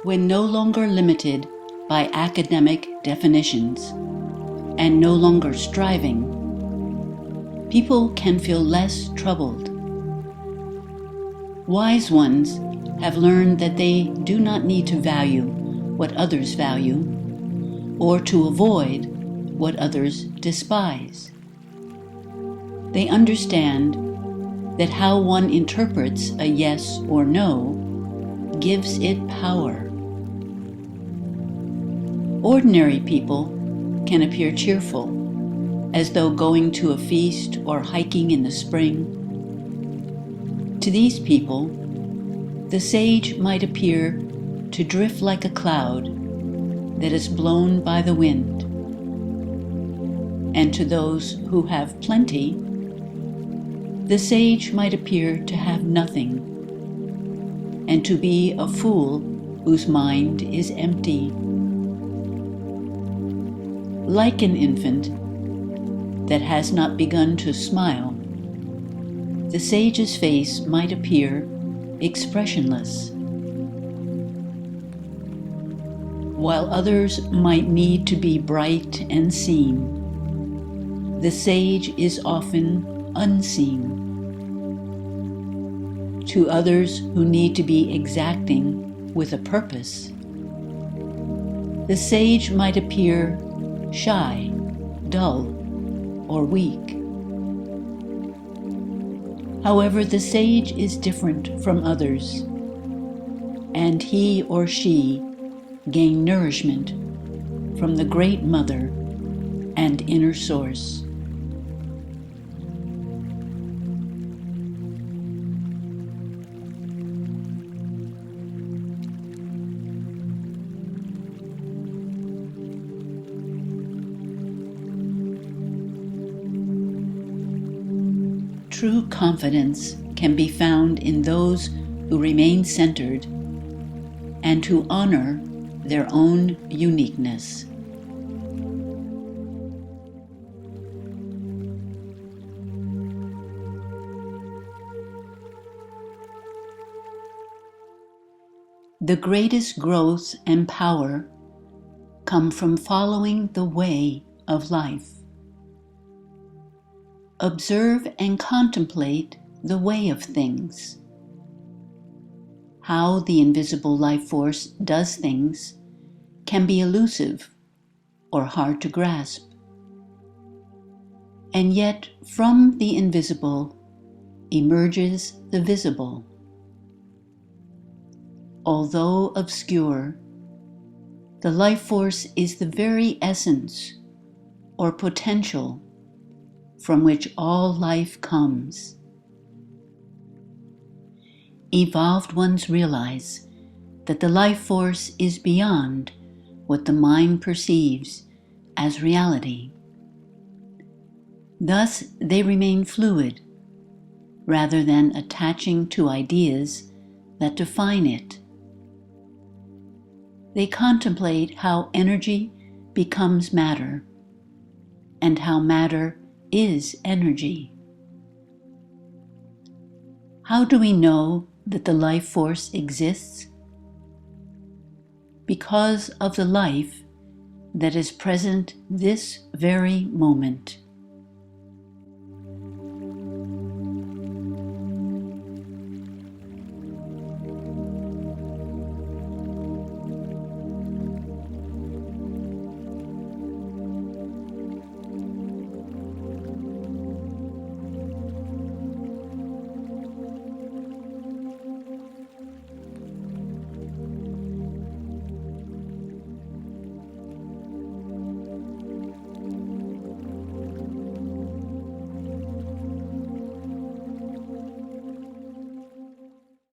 When no longer limited by academic definitions and no longer striving, people can feel less troubled. Wise ones have learned that they do not need to value what others value or to avoid what others despise. They understand that how one interprets a yes or no gives it power. Ordinary people can appear cheerful, as though going to a feast or hiking in the spring. To these people, the sage might appear to drift like a cloud that is blown by the wind. And to those who have plenty, the sage might appear to have nothing, and to be a fool whose mind is empty. Like an infant that has not begun to smile, the sage's face might appear expressionless. While others might need to be bright and seen, the sage is often unseen. To others who need to be exacting with a purpose, the sage might appear shy, dull, or weak. However, the sage is different from others, and he or she gain nourishment from the Great Mother and inner source. True confidence can be found in those who remain centered and who honor their own uniqueness. The greatest growth and power come from following the way of life. Observe and contemplate the way of things. How the invisible life force does things can be elusive or hard to grasp. And yet, from the invisible emerges the visible. Although obscure, the life force is the very essence or potential from which all life comes. Evolved ones realize that the life force is beyond what the mind perceives as reality. Thus, they remain fluid, rather than attaching to ideas that define it. They contemplate how energy becomes matter, and how matter is energy. How do we know that the life force exists? Because of the life that is present this very moment.